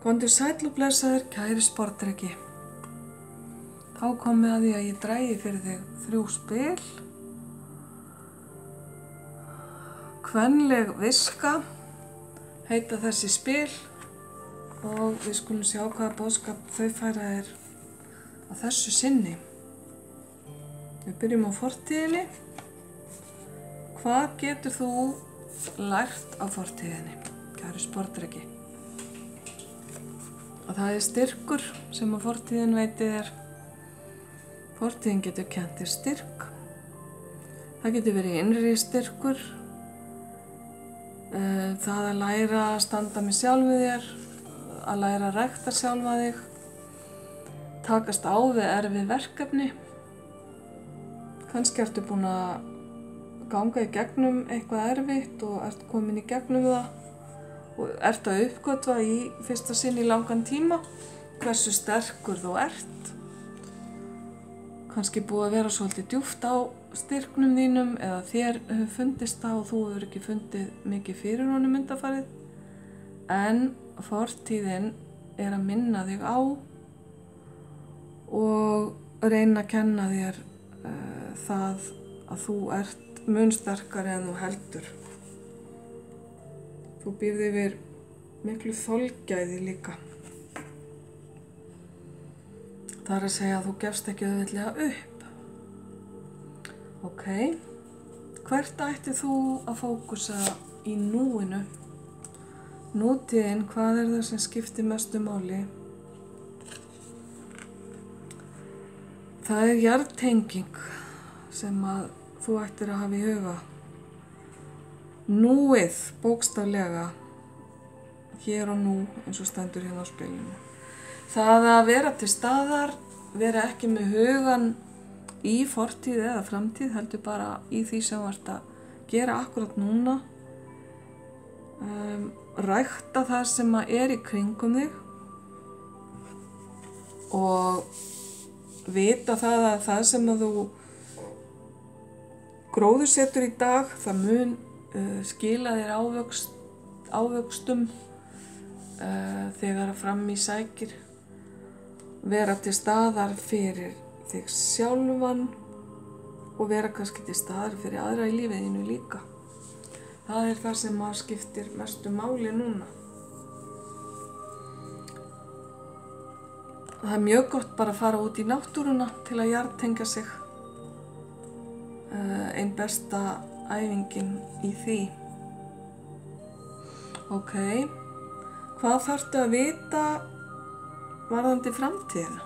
Komdu sæll og blessaður, kæri sportdreki. Þá komið að því að ég dragi fyrir þig 3 spil. Kvenleg viska heita þessi spil og við skulum sjá hvaða boðskap þau færa þér á þessu sinni. Við byrjum á fortíðinni. Hvað getur þú lært á fortíðinni, kæri sportdreki? Og það styrkur sem að fortíðin veitir þér. Fortíðin getur kennt þér styrk. Það getur verið innri styrkur. Það að læra að standa með sjálfu þér, að læra að rækta sjálfa þig, takast á við erfið verkefni. Kannski ertu búin að ganga í gegnum eitthvað erfitt og ert komin í gegnum það og ert að uppgötva í fyrsta sinn í langan tíma hversu sterkur þú ert. Kannski búið að vera svolítið djúpt á styrknum þínum eða þér hefur fundist það og þú hefur ekki fundið mikið fyrir honum undanfarið. En fortíðin að minna þig á og reyna að kenna þér það að þú ert mun sterkari en þú heldur. Þú býrð yfir miklu þolgæði líka. Það að segja að þú gefst ekki auðveldlega upp. Ok, hvert ætti þú að fókusa í núinu? Nútíðin, hvað það sem skiptir mestu máli? Það jarðtenging sem að þú ættir að hafa í huga. Núið, bókstaflega, hér og nú, eins og stendur hérna á spilinu. Það að vera til staðar, vera ekki með hugan í fortíð eða framtíð, heldur bara í því sem þú ert að gera akkurat núna. Rækta það sem að í kringum þig og vita það að það sem að þú gróðursetur í dag, það mun skila þér ávöxtum þegar fram í sækir. Vera til staðar fyrir þig sjálfan og vera kannski til staðar fyrir aðra í lífiðinu líka. Það það sem að skiptir mestu máli núna. Það mjög gott bara að fara út í náttúruna til að jarðtengja sig. Ein besta æfingin í því. Ok, hvað þarftu að vita varðandi framtíðina?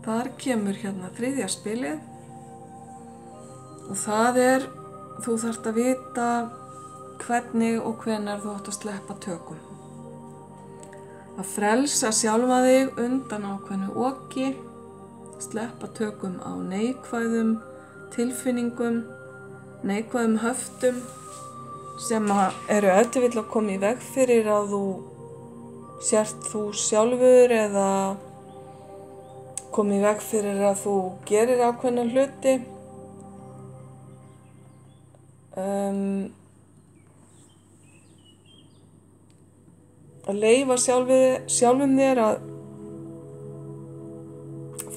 Þar kemur hérna 3. spilið og það þú þarft að vita hvernig og hvenær þú átt að sleppa tökum. Að frelsa sjálfa þig undan ákveðnu oki, sleppa tökum á neikvæðum tilfinningum, neikvæðum höftum sem eru ef til vill að koma í veg fyrir að þú sért þú sjálfur eða koma í veg fyrir að þú gerir ákveðna hluti. Að leyfa sjálfum þér að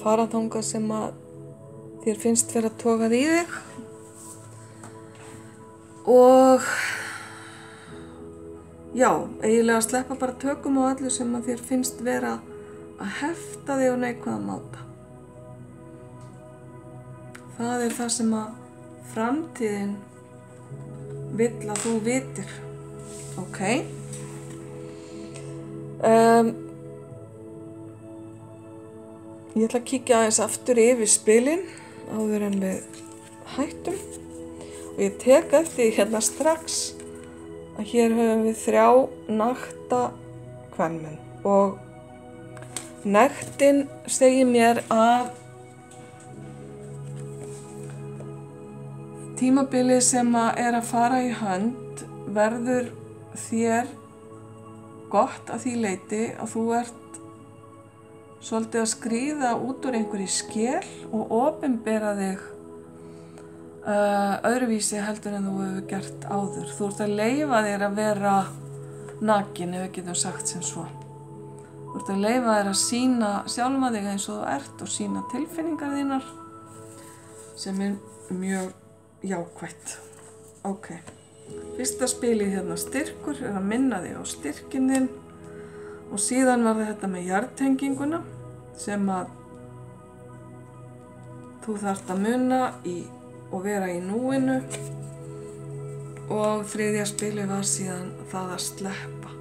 fara þangað sem að þér finnst vera togað í þig og já, eiginlega að sleppa bara tökum á öllu sem að þér finnst vera að hefta þig á neikvæðan máta. Það það sem að framtíðin vill að þú vitir. Ok. Ég ætla að kíkja aðeins aftur yfir spilin áður en við hættum og ég tek eftir hérna strax að hér höfum við 3 nakta kvenmenn og nektin segir mér að tímabilið sem að fara í hönd verður þér gott að því leyti að þú ert svolítið að skríða út úr einhverju skel og opinbera þig öðruvísi heldur en þú hefur gert áður. Þú ert að leyfa þér að vera nakin, ef við getum sagt sem svo. Þú ert að leyfa þér að sýna sjálfa þig eins og þú ert og sýna tilfinningar þínar sem mjög jákvætt. Ok, fyrsta spilið hérna styrkur að minna þig á styrkin þinn og síðan var þetta með jarðtenginguna sem að þú þarft að muna og vera í núinu og þriðja spilið var síðan það að sleppa.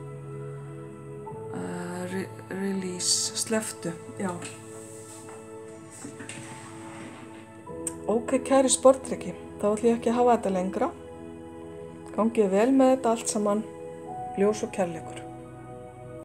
Release, slepptu, já. Ok, kæri sportryggi, þá ætlum ég ekki að hafa þetta lengra. Gangið vel með þetta allt saman, ljós og kærleikur.